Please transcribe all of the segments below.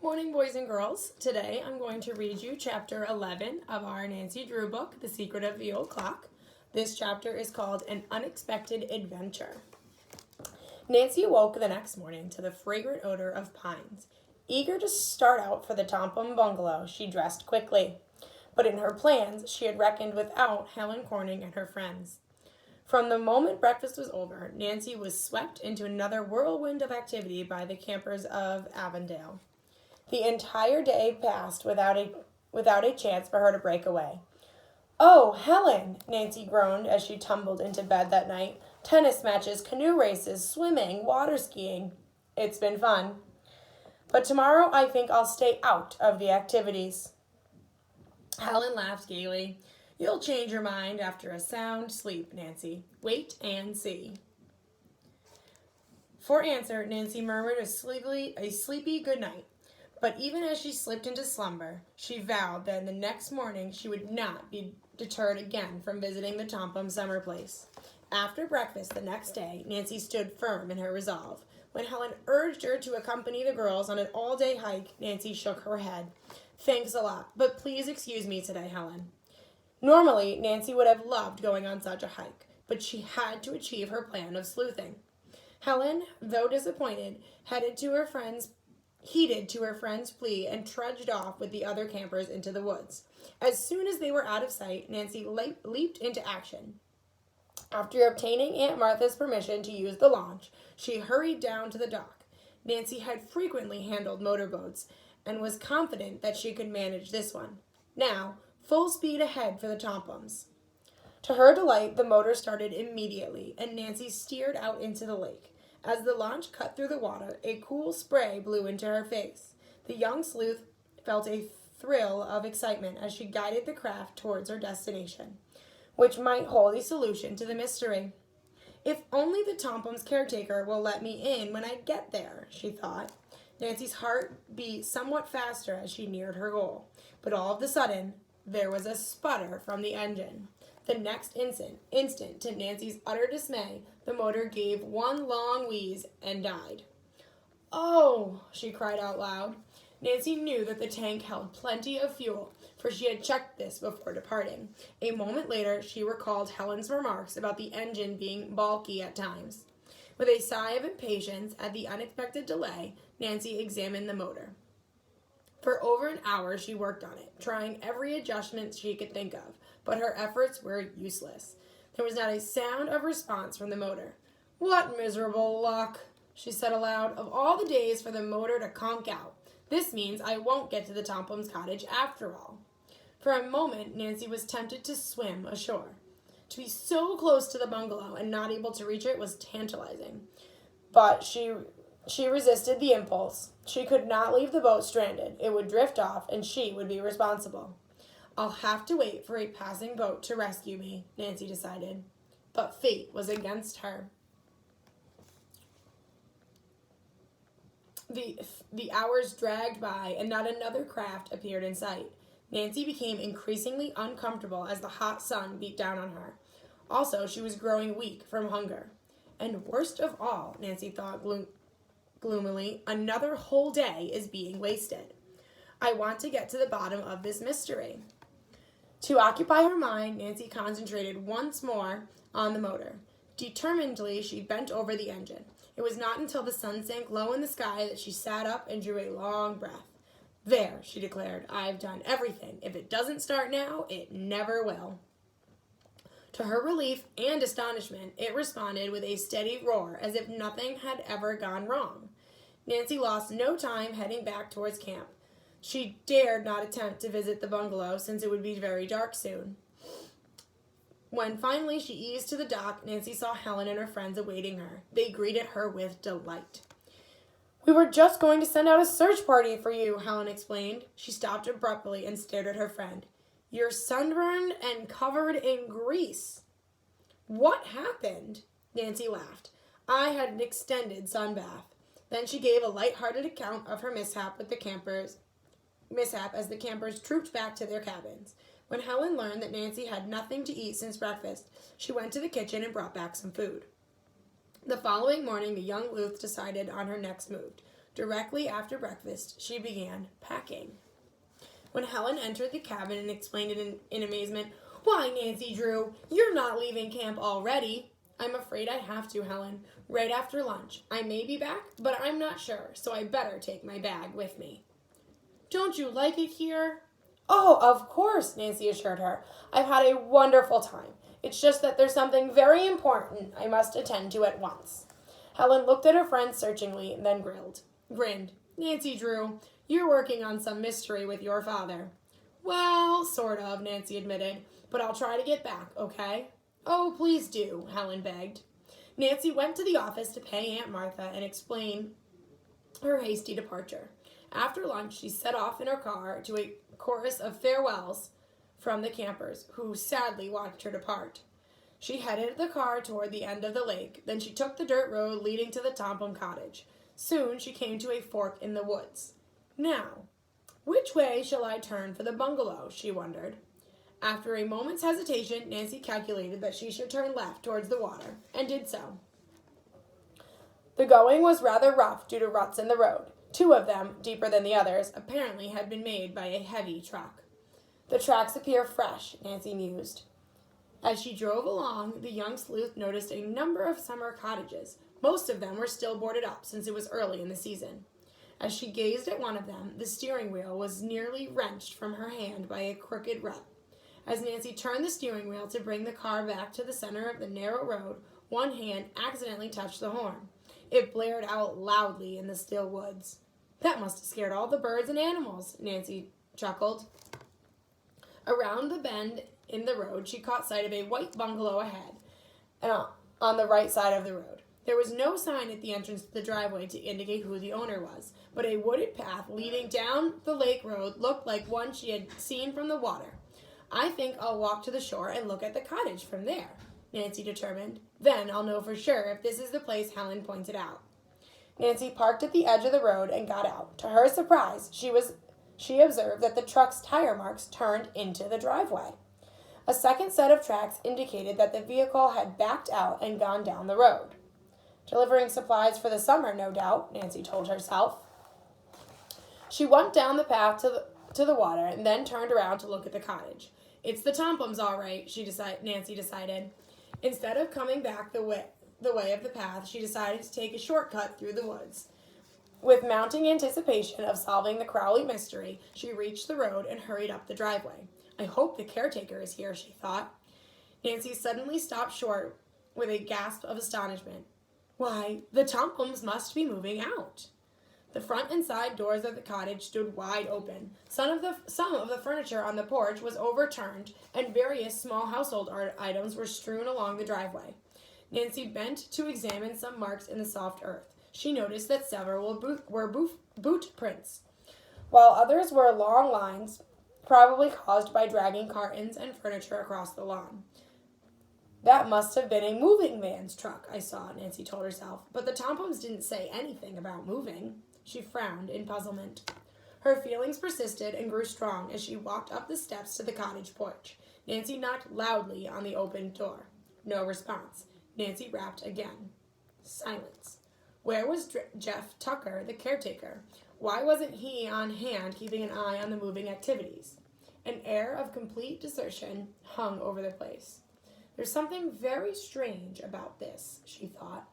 Morning, boys and girls. Today I'm going to read you chapter 11 of our Nancy Drew book, The Secret of the Old Clock. This chapter is called An Unexpected Adventure. Nancy awoke the next morning to the fragrant odor of pines. Eager to start out for the Tompum bungalow, she dressed quickly. But in her plans, she had reckoned without Helen Corning and her friends. From the moment breakfast was over, Nancy was swept into another whirlwind of activity by the campers of Avondale. The entire day passed without a chance for her to break away. "Oh, Helen," Nancy groaned as she tumbled into bed that night. "Tennis matches, canoe races, swimming, water skiing. It's been fun. But tomorrow I think I'll stay out of the activities." Helen laughed gaily. "You'll change your mind after a sound sleep, Nancy. Wait and see." For answer, Nancy murmured a sleepy good night. But even as she slipped into slumber, she vowed that the next morning she would not be deterred again from visiting the Tompum summer place. After breakfast the next day, Nancy stood firm in her resolve. When Helen urged her to accompany the girls on an all-day hike, Nancy shook her head. "Thanks a lot, but please excuse me today, Helen." Normally, Nancy would have loved going on such a hike, but she had to achieve her plan of sleuthing. Helen, though disappointed, heeded to her friend's plea and trudged off with the other campers into the woods. As soon as they were out of sight, Nancy leaped into action. After obtaining Aunt Martha's permission to use the launch, she hurried down to the dock. Nancy had frequently handled motorboats and was confident that she could manage this one. Now, full speed ahead for the Tompums. To her delight, the motor started immediately, and Nancy steered out into the lake. As the launch cut through the water, a cool spray blew into her face. The young sleuth felt a thrill of excitement as she guided the craft towards her destination, which might hold a solution to the mystery. "If only the Tompum's caretaker will let me in when I get there," she thought. Nancy's heart beat somewhat faster as she neared her goal, but all of a sudden, there was a sputter from the engine. The next instant, to Nancy's utter dismay, the motor gave one long wheeze and died. "Oh!" she cried out loud. Nancy knew that the tank held plenty of fuel, for she had checked this before departing. A moment later, she recalled Helen's remarks about the engine being balky at times. With a sigh of impatience at the unexpected delay, Nancy examined the motor. For over an hour, she worked on it, trying every adjustment she could think of, but her efforts were useless. There was not a sound of response from the motor. "What miserable luck," she said aloud. "Of all the days for the motor to conk out. This means I won't get to the Tompum's cottage after all." For a moment, Nancy was tempted to swim ashore. To be so close to the bungalow and not able to reach it was tantalizing. But she resisted the impulse. She could not leave the boat stranded. It would drift off, and she would be responsible. "I'll have to wait for a passing boat to rescue me," Nancy decided. But fate was against her. The hours dragged by, and not another craft appeared in sight. Nancy became increasingly uncomfortable as the hot sun beat down on her. Also, she was growing weak from hunger. And worst of all, Nancy thought gloomily, another whole day is being wasted. I want to get to the bottom of this mystery. To occupy her mind, Nancy concentrated once more on the motor. Determinedly, she bent over the engine. It was not until the sun sank low in the sky that she sat up and drew a long breath. "There," she declared, "I've done everything. If it doesn't start now, it never will." To her relief and astonishment, it responded with a steady roar as if nothing had ever gone wrong. Nancy lost no time heading back towards camp. She dared not attempt to visit the bungalow since it would be very dark soon. When finally she eased to the dock, Nancy saw Helen and her friends awaiting her. They greeted her with delight. "We were just going to send out a search party for you," Helen explained. She stopped abruptly and stared at her friend. "You're sunburned and covered in grease." "What happened?" Nancy laughed. "I had an extended sunbath." Then she gave a light-hearted account of her mishap as the campers trooped back to their cabins. When Helen learned that Nancy had nothing to eat since breakfast, she went to the kitchen and brought back some food. The following morning, the young Luth decided on her next move. Directly after breakfast, she began packing. When Helen entered the cabin and explained it in amazement, "Why, Nancy Drew, you're not leaving camp already." "I'm afraid I have to, Helen. Right after lunch. I may be back, but I'm not sure, so I better take my bag with me." "Don't you like it here?" "Oh, of course," Nancy assured her. "I've had a wonderful time. It's just that there's something very important I must attend to at once." Helen looked at her friend searchingly, and then grinned. "Nancy Drew, you're working on some mystery with your father." "Well, sort of," Nancy admitted, "but I'll try to get back, okay?" "Oh, please do," Helen begged. Nancy went to the office to pay Aunt Martha and explain her hasty departure. After lunch, she set off in her car to a chorus of farewells from the campers, who sadly watched her depart. She headed the car toward the end of the lake. Then she took the dirt road leading to the Tompum cottage. Soon she came to a fork in the woods. "Now, which way shall I turn for the bungalow?" she wondered. After a moment's hesitation, Nancy calculated that she should turn left towards the water, and did so. The going was rather rough due to ruts in the road. 2 of them, deeper than the others, apparently had been made by a heavy truck. "The tracks appear fresh," Nancy mused. As she drove along, the young sleuth noticed a number of summer cottages. Most of them were still boarded up since it was early in the season. As she gazed at one of them, the steering wheel was nearly wrenched from her hand by a crooked rut. As Nancy turned the steering wheel to bring the car back to the center of the narrow road, one hand accidentally touched the horn. It blared out loudly in the still woods. "That must have scared all the birds and animals," Nancy chuckled. Around the bend in the road, she caught sight of a white bungalow ahead and on the right side of the road. There was no sign at the entrance to the driveway to indicate who the owner was, but a wooded path leading down the lake road looked like one she had seen from the water. "I think I'll walk to the shore and look at the cottage from there," Nancy determined. "Then I'll know for sure if this is the place Helen pointed out." Nancy parked at the edge of the road and got out. To her surprise, she observed that the truck's tire marks turned into the driveway. A second set of tracks indicated that the vehicle had backed out and gone down the road. "Delivering supplies for the summer, no doubt," Nancy told herself. She went down the path to the water and then turned around to look at the cottage. "It's the Tompums, all right," Nancy decided. Instead of coming back the way of the path, she decided to take a shortcut through the woods. With mounting anticipation of solving the Crowley mystery, she reached the road and hurried up the driveway. "I hope the caretaker is here," she thought. Nancy suddenly stopped short with a gasp of astonishment. Why, the Tompums must be moving out. The front and side doors of the cottage stood wide open. Some of the furniture on the porch was overturned, and various small household items were strewn along the driveway. Nancy bent to examine some marks in the soft earth. She noticed that several were boot prints, while others were long lines, probably caused by dragging cartons and furniture across the lawn. "That must have been a moving van's truck I saw," Nancy told herself, but the Tompums didn't say anything about moving. She frowned in puzzlement. Her feelings persisted and grew strong as she walked up the steps to the cottage porch. Nancy knocked loudly on the open door. No response. Nancy rapped again. Silence. Where was Jeff Tucker, the caretaker? Why wasn't he on hand keeping an eye on the moving activities? An air of complete desertion hung over the place. "There's something very strange about this," she thought.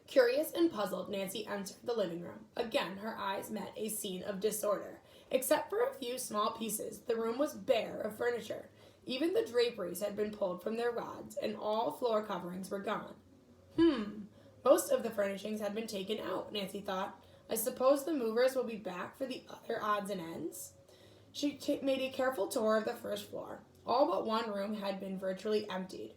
Curious and puzzled, Nancy entered the living room. Again, her eyes met a scene of disorder. Except for a few small pieces, the room was bare of furniture. Even the draperies had been pulled from their rods, and all floor coverings were gone. Most of the furnishings had been taken out, Nancy thought. I suppose the movers will be back for the other odds and ends. She made a careful tour of the first floor. All but one room had been virtually emptied.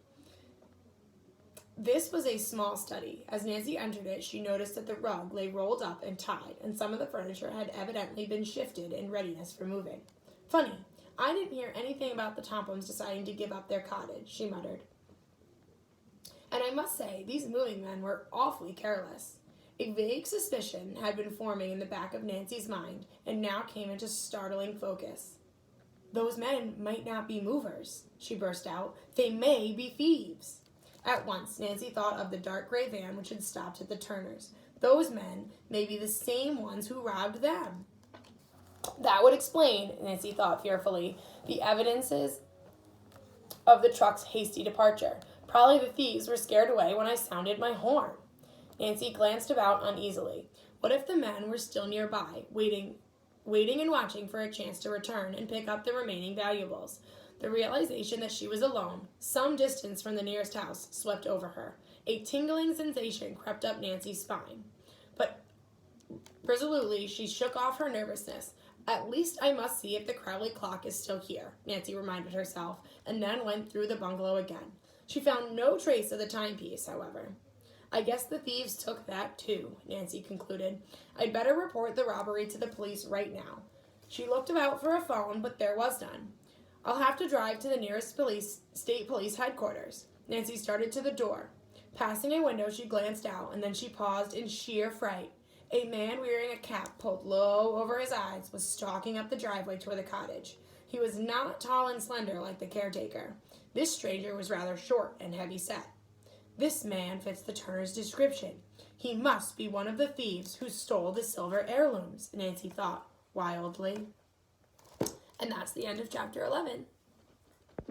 This was a small study. As Nancy entered it, she noticed that the rug lay rolled up and tied, and some of the furniture had evidently been shifted in readiness for moving. "Funny, I didn't hear anything about the Tompums deciding to give up their cottage," she muttered. "And I must say, these moving men were awfully careless." A vague suspicion had been forming in the back of Nancy's mind, and now came into startling focus. "Those men might not be movers," she burst out. "They may be thieves." At once, Nancy thought of the dark gray van which had stopped at the Turners. Those men may be the same ones who robbed them. That would explain, Nancy thought fearfully, the evidences of the truck's hasty departure. Probably the thieves were scared away when I sounded my horn. Nancy glanced about uneasily. What if the men were still nearby, waiting and watching for a chance to return and pick up the remaining valuables? The realization that she was alone, some distance from the nearest house, swept over her. A tingling sensation crept up Nancy's spine. But resolutely, she shook off her nervousness. At least I must see if the Crowley clock is still here, Nancy reminded herself, and then went through the bungalow again. She found no trace of the timepiece, however. I guess the thieves took that too, Nancy concluded. I'd better report the robbery to the police right now. She looked about for a phone, but there was none. I'll have to drive to the nearest state police headquarters. Nancy started to the door. Passing a window, she glanced out, and then she paused in sheer fright. A man wearing a cap pulled low over his eyes was stalking up the driveway toward the cottage. He was not tall and slender like the caretaker. This stranger was rather short and heavy-set. This man fits the Turner's description. He must be one of the thieves who stole the silver heirlooms, Nancy thought wildly. And that's the end of chapter 11.